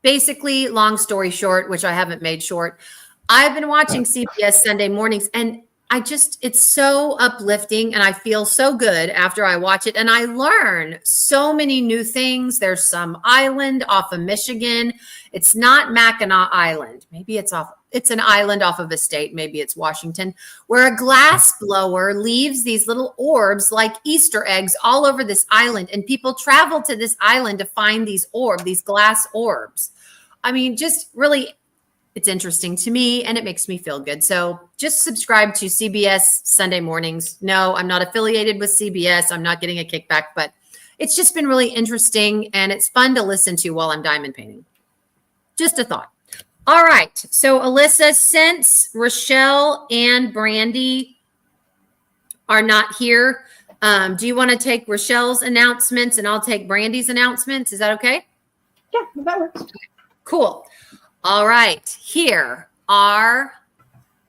basically, long story short, which I haven't made short, I've been watching CBS Sunday Mornings, and it's so uplifting, and I feel so good after I watch it, and I learn so many new things. There's some island off of Michigan. It's not Mackinac Island. Maybe it's an island off of a state. Maybe it's Washington, where a glass blower leaves these little orbs like Easter eggs all over this island. And people travel to this island to find these glass orbs. I mean, just really, it's interesting to me and it makes me feel good. So just subscribe to CBS Sunday Mornings. No, I'm not affiliated with CBS. I'm not getting a kickback, but it's just been really interesting and it's fun to listen to while I'm diamond painting. Just a thought. All right. So Alyssa, since Rochelle and Brandy are not here, do you want to take Rochelle's announcements and I'll take Brandy's announcements? Is that okay? Yeah, that works. Cool. All right. Here are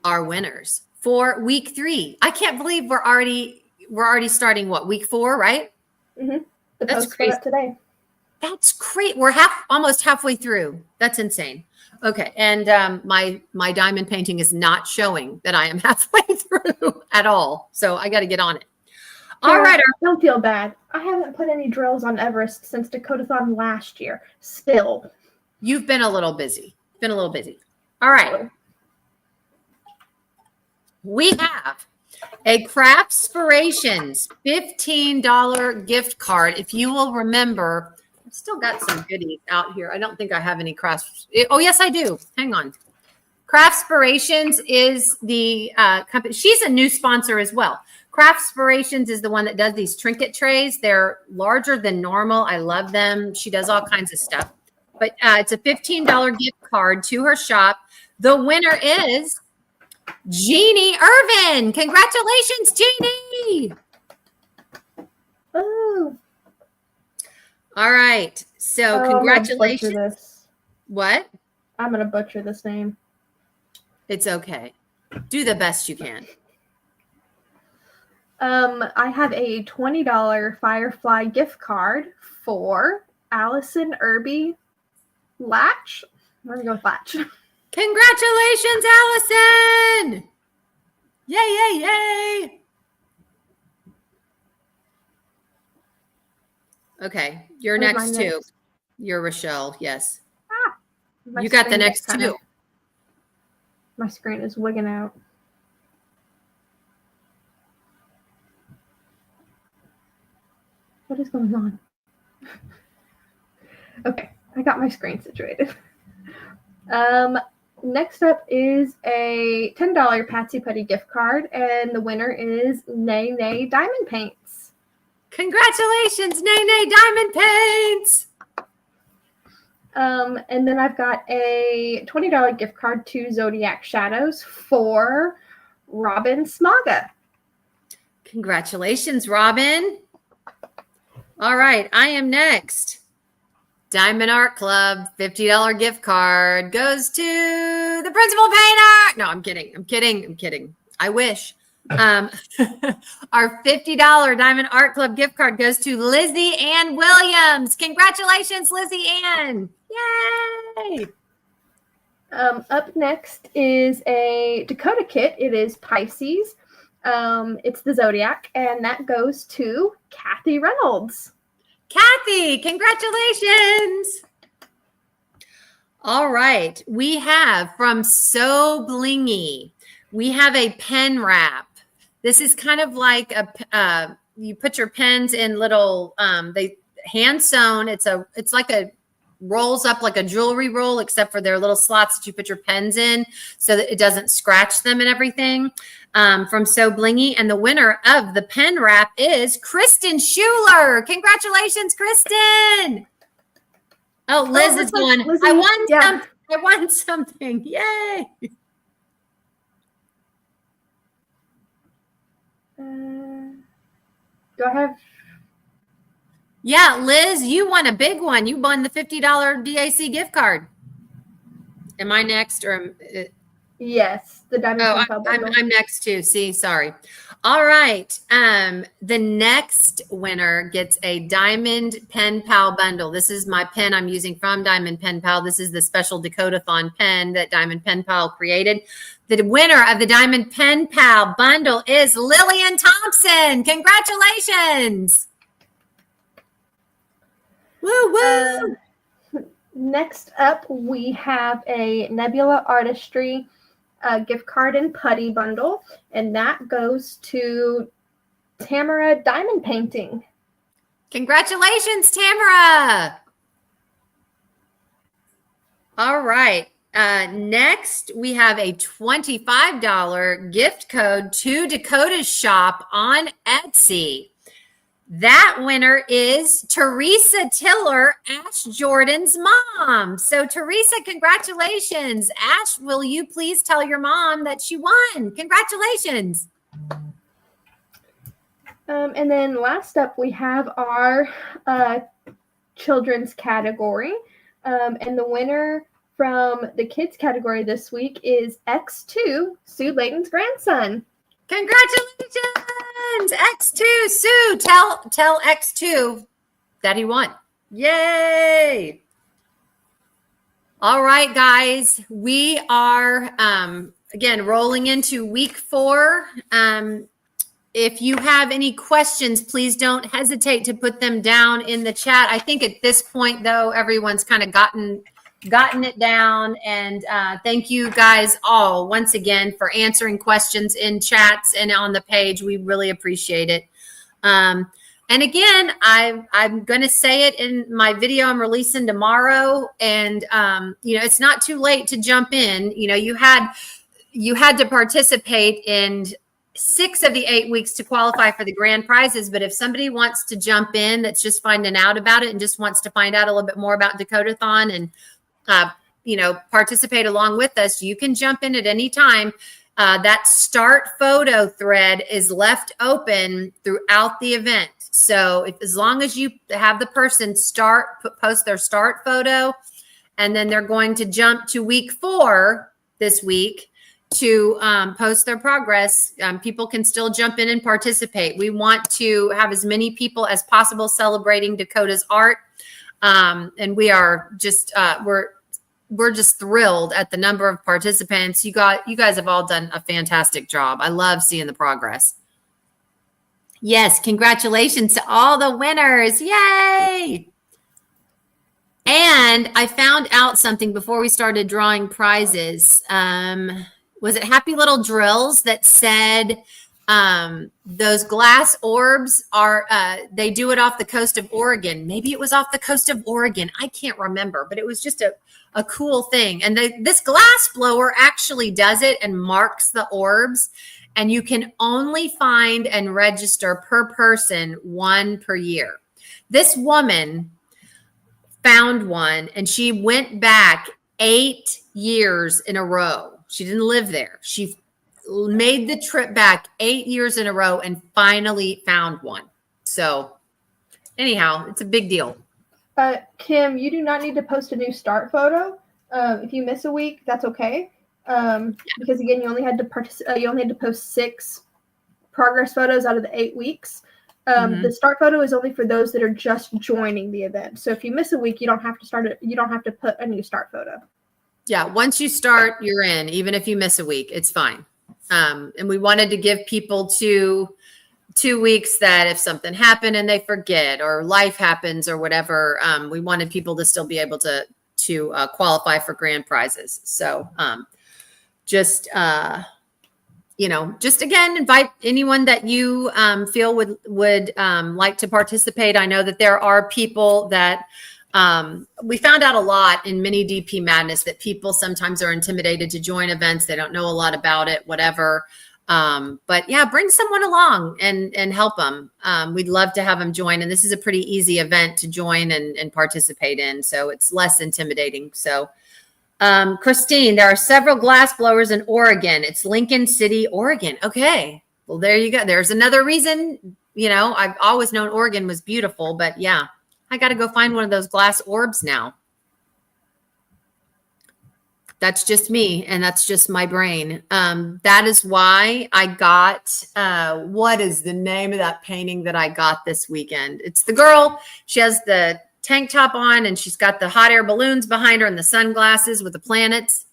our winners for week 3. I can't believe we're already starting week 4, right? Mm-hmm. That's crazy. Today. That's great. We're almost halfway through. That's insane. Okay. And my diamond painting is not showing that I am halfway through at all. So I got to get on it. All right. Don't feel bad. I haven't put any drills on Everest since Dakotathon last year. Still. You've been a little busy. All right. We have a Craftspirations $15 gift card. If you will remember, I've still got some goodies out here. I don't think I have any crafts. Oh, yes, I do. Hang on. Craftspirations is the company. She's a new sponsor as well. Craftspirations is the one that does these trinket trays. They're larger than normal. I love them. She does all kinds of stuff. But it's a $15 gift card to her shop. The winner is Jeannie Irvin. Congratulations, Jeannie. Oh. All right. So congratulations. What? I'm going to butcher this name. It's okay. Do the best you can. I have a $20 Firefly gift card for Allison Irby Latch. I'm going to go with Latch. Congratulations, Allison. Yay, yay, yay. Okay. You're next too. You're Rochelle. Yes. You got the next two. My screen is wigging out. What is going on? Okay, I got my screen situated. Next up is a $10 Patsy Putty gift card, and the winner is Nay Nay Diamond Paints. Congratulations, Nay Nay Diamond Paints! And then I've got a $20 gift card to Zodiac Shadows for Robin Smaga. Congratulations, Robin. All right, I am next. Diamond Art Club $50 gift card goes to the principal painter. No, I'm kidding. I wish. Our $50 Diamond Art Club gift card goes to Lizzie Ann Williams. Congratulations, Lizzie Ann. Yay. Up next is a Dakota kit. It is Pisces. It's the Zodiac, and that goes to Kathy Reynolds. Kathy, congratulations. All right. We have from So Blingy, we have a pen wrap. This is kind of like you put your pens in little, they hand sewn. It's like a rolls up like a jewelry roll, except for their little slots that you put your pens in so that it doesn't scratch them and everything. From So Blingy. And the winner of the pen wrap is Kristen Schuler. Congratulations, Kristen. Oh, Liz is going, Lizzie, I won something. Yay. Do I have? Yeah, Liz, you won a big one. You won the $50 DAC gift card. Am I next or Yes, the Diamond Pen Pal bundle. I'm next too. See, sorry. All right. The next winner gets a Diamond Pen Pal bundle. This is my pen I'm using from Diamond Pen Pal. This is the special Dakotathon pen that Diamond Pen Pal created. The winner of the Diamond Pen Pal bundle is Lillian Thompson. Congratulations. Woo woo. Next up, we have a Nebula Artistry gift card and putty bundle, and that goes to Tamara Diamond Painting. Congratulations, Tamara. All right. Next, we have a $25 gift code to Dakota's shop on Etsy. That winner is Teresa Tiller, Ash Jordan's mom. So, Teresa, congratulations. Ash, will you please tell your mom that she won? Congratulations. And then last up, we have our children's category. And the winner from the kids category this week is X2, Sue Layton's grandson. Congratulations, X2. Sue, tell X2 that he won. Yay. All right, guys, we are, again, rolling into week 4. If you have any questions, please don't hesitate to put them down in the chat. I think at this point, though, everyone's kind of gotten it down. And thank you guys all once again for answering questions in chats and on the page. We really appreciate it. And again, I'm going to say it in my video I'm releasing tomorrow. And, it's not too late to jump in. You had to participate in 6 of the 8 weeks to qualify for the grand prizes. But if somebody wants to jump in, that's just finding out about it and just wants to find out a little bit more about Dakotaathon and participate along with us, you can jump in at any time. That start photo thread is left open throughout the event. So as long as you have the person post their start photo, and then they're going to jump to week 4 this week to post their progress, people can still jump in and participate. We want to have as many people as possible celebrating Dakota's art. And we are just we're just thrilled at the number of participants. You guys have all done a fantastic job. I love seeing the progress. Yes, congratulations to all the winners. Yay! And I found out something before we started drawing prizes. Was it Happy Little Drills that said those glass orbs are, they do it off the coast of Oregon. Maybe it was off the coast of Oregon. I can't remember, but it was just a cool thing. And this glass blower actually does it and marks the orbs. And you can only find and register per person 1 per year. This woman found one and she went back 8 years in a row. She didn't live there. She made the trip back 8 years in a row and finally found one. So anyhow, it's a big deal. Kim, you do not need to post a new start photo. If you miss a week, that's okay. Because again, you only had to post 6 progress photos out of the 8 weeks. The start photo is only for those that are just joining the event. So if you miss a week, you don't have to start it. You don't have to put a new start photo. Yeah, once you start, you're in. Even if you miss a week, it's fine. And we wanted to give people 2 weeks that if something happened and they forget or life happens or whatever, we wanted people to still be able to qualify for grand prizes. So just again, invite anyone that you feel would like to participate. I know that there are people that we found out a lot in mini DP Madness that people sometimes are intimidated to join events. They don't know a lot about it, whatever. But yeah, bring someone along and help them. We'd love to have them join. And this is a pretty easy event to join and participate in. So it's less intimidating. So Christine, there are several glass blowers in Oregon. It's Lincoln City, Oregon. Okay. Well, there you go. There's another reason, I've always known Oregon was beautiful, but yeah, I got to go find one of those glass orbs now. That's just me, and that's just my brain. That is why I got, what is the name of that painting that I got this weekend? It's the girl. She has the tank top on, and she's got the hot air balloons behind her and the sunglasses with the planets.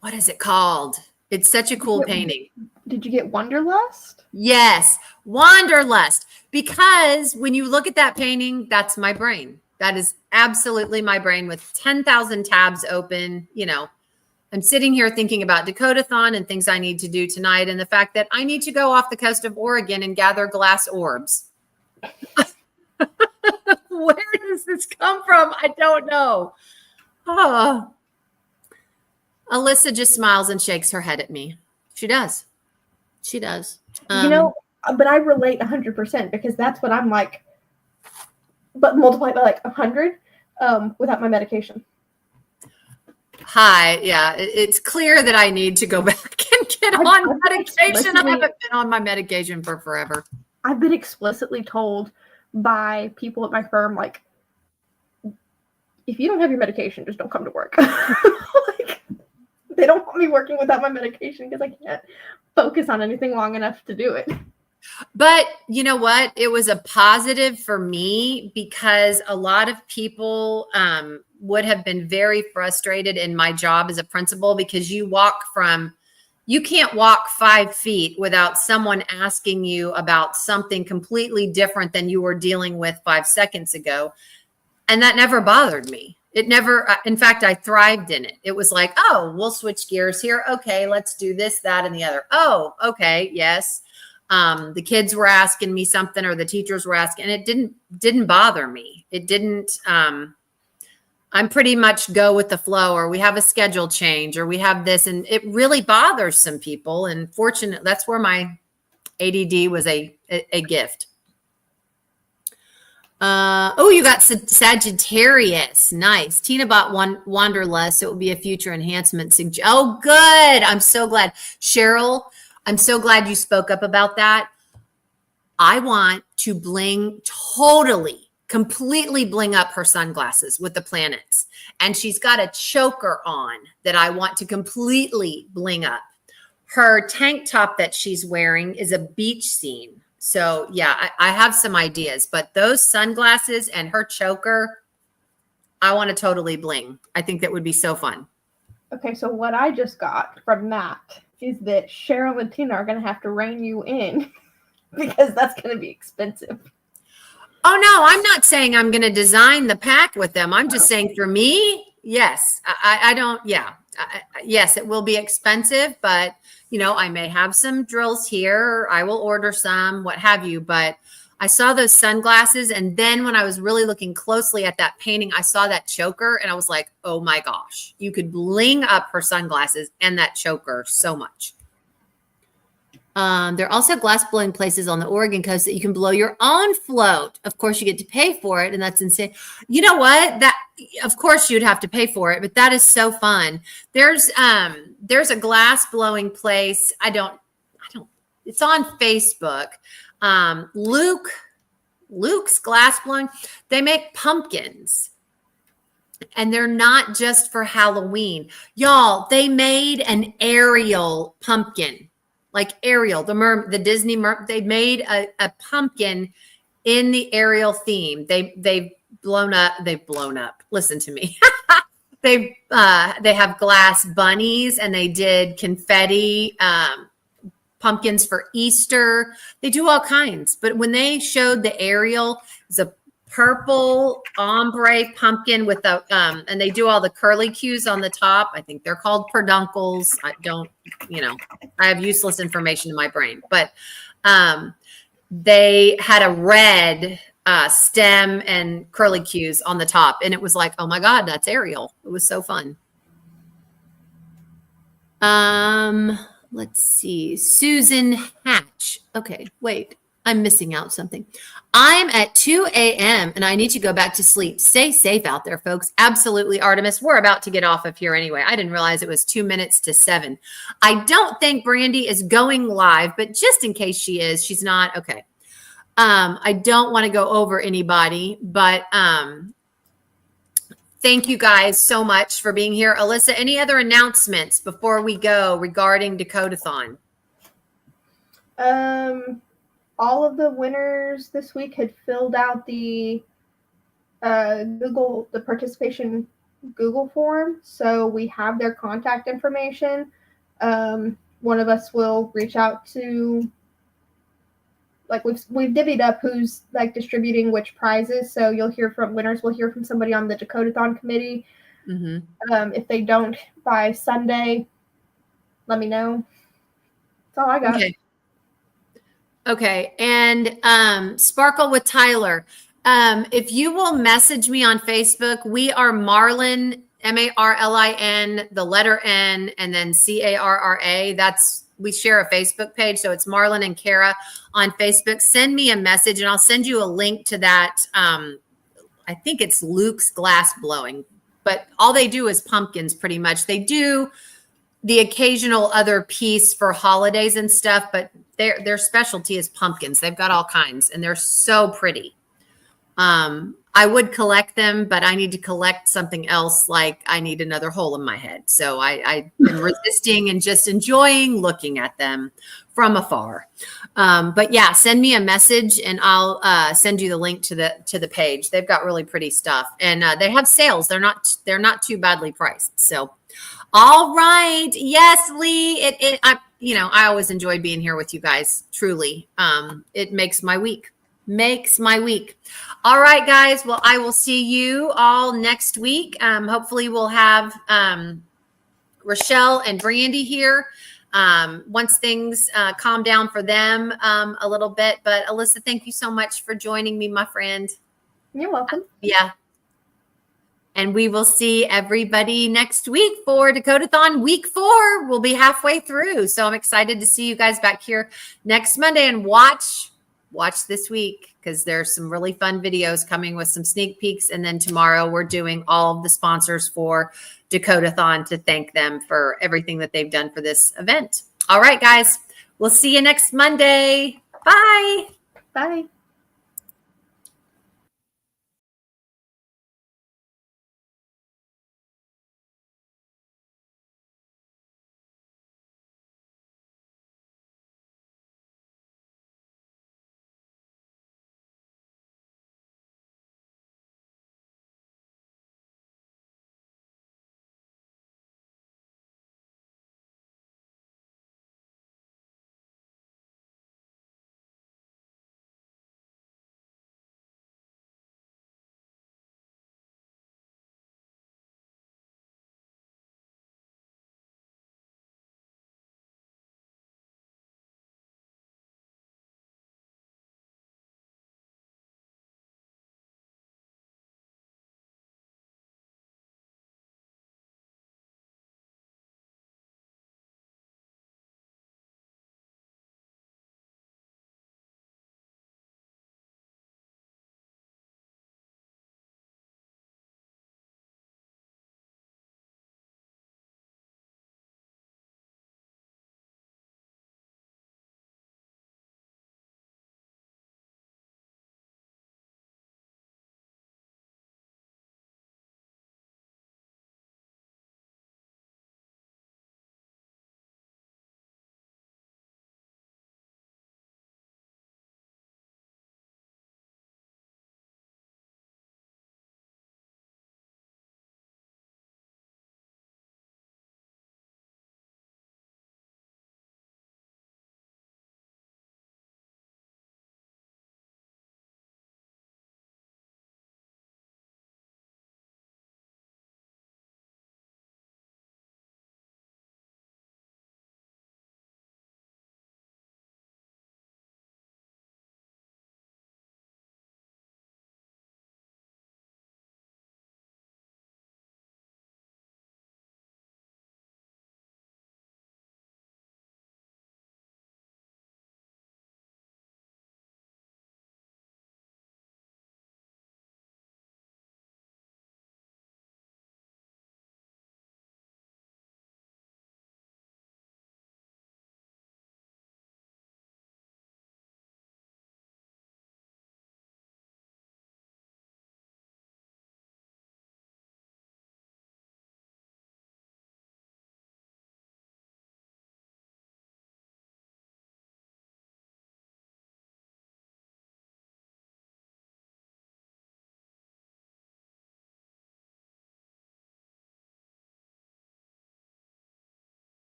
What is it called? It's such a cool painting. Did you get Wanderlust? Yes, Wanderlust. Because when you look at that painting, that's my brain. That is absolutely my brain with 10,000 tabs open. I'm sitting here thinking about Dakotathon and things I need to do tonight, and the fact that I need to go off the coast of Oregon and gather glass orbs. Where does this come from? I don't know. Oh. Alyssa just smiles and shakes her head at me. She does. She does. But I relate 100% because that's what I'm like, but multiplied by like 100 without my medication. Hi. Yeah. It's clear that I need to go back and get on medication. I haven't been on my medication for forever. I've been explicitly told by people at my firm, like, if you don't have your medication, just don't come to work. They don't want me working without my medication because I can't focus on anything long enough to do it. But you know what? It was a positive for me because a lot of people would have been very frustrated in my job as a principal because you can't walk 5 feet without someone asking you about something completely different than you were dealing with 5 seconds ago. And that never bothered me. It never, in fact, I thrived in it. It was like, oh, we'll switch gears here. Okay, let's do this, that, and the other. Oh, okay, yes. The kids were asking me something or the teachers were asking, and it didn't bother me. It didn't, I'm pretty much go with the flow, or we have a schedule change, or we have this, and it really bothers some people. And fortunately, that's where my ADD was a gift. You got Sagittarius. Nice. Tina bought Wanderlust. So it will be a future enhancement. Oh, good. I'm so glad. Cheryl, I'm so glad you spoke up about that. I want to completely bling up her sunglasses with the planets. And she's got a choker on that I want to completely bling up. Her tank top that she's wearing is a beach scene. So yeah, I have some ideas, but those sunglasses and her choker, I want to totally bling. I think that would be so fun. Okay, so what I just got from that is that Cheryl and Tina are going to have to rein you in because that's going to be expensive. Oh, no, I'm not saying I'm going to design the pack with them. I'm just saying for me, yes, I don't, yeah. Yes, it will be expensive, but I may have some drills here. I will order some, what have you. But I saw those sunglasses. And then when I was really looking closely at that painting, I saw that choker and I was like, oh my gosh, you could bling up her sunglasses and that choker so much. There are also glass blowing places on the Oregon coast that you can blow your own float. Of course, you get to pay for it, and that's insane. You know what? Of course, you'd have to pay for it, but that is so fun. There's a glass blowing place. It's on Facebook. Luke Luke's glass blowing. They make pumpkins. And they're not just for Halloween. Y'all, they made an Ariel pumpkin. Like Ariel, the Disney they made a pumpkin in the Ariel theme. They've blown up. Listen to me. They have glass bunnies, and they did confetti pumpkins for Easter. They do all kinds. But when they showed the Ariel, it's a purple ombre pumpkin with the and they do all the curly cues on the top. I think they're called peduncles. I don't, I have useless information in my brain, but they had a red stem and curly cues on the top, and it was like, oh my God, that's Ariel. It was so fun. Let's see. Susan Hatch. Okay, wait. I'm missing out something. I'm at 2 a.m. and I need to go back to sleep. Stay safe out there, folks. Absolutely, Artemis. We're about to get off of here anyway. I didn't realize it was 2 minutes to 7. I don't think Brandy is going live, but just in case she is, she's not. Okay. I don't want to go over anybody, but thank you guys so much for being here. Alyssa, any other announcements before we go regarding Dakotaathon? All of the winners this week had filled out the participation Google form. So we have their contact information. One of us will reach out to, like, we've divvied up who's like distributing which prizes. So you'll hear from winners. We'll hear from somebody on the Dakotaathon committee. Mm-hmm. If they don't by Sunday, let me know. That's all I got. Okay. And Sparkle with Tyler. If you will message me on Facebook, we are Marlin, Marlin, the letter N, and then Carra. We share a Facebook page. So it's Marlin and Kara on Facebook. Send me a message and I'll send you a link to that. I think it's Luke's glass blowing, but all they do is pumpkins pretty much. They do the occasional other piece for holidays and stuff, but their specialty is pumpkins. They've got all kinds and they're so pretty. I would collect them, but I need to collect something else. Like I need another hole in my head. So I am resisting and just enjoying looking at them from afar. But yeah, send me a message and I'll send you the link to the page. They've got really pretty stuff and they have sales. They're not too badly priced. So, all right. Yes, Lee. I always enjoy being here with you guys. Truly. It makes my week. All right, guys. Well, I will see you all next week. Hopefully we'll have Rochelle and Brandy here once things calm down for them a little bit. But Alyssa, thank you so much for joining me, my friend. You're welcome. Yeah. And we will see everybody next week for Dakotaathon week 4. We'll be halfway through. So I'm excited to see you guys back here next Monday and watch this week because there's some really fun videos coming with some sneak peeks. And then tomorrow we're doing all of the sponsors for Dakotaathon to thank them for everything that they've done for this event. All right, guys, we'll see you next Monday. Bye. Bye.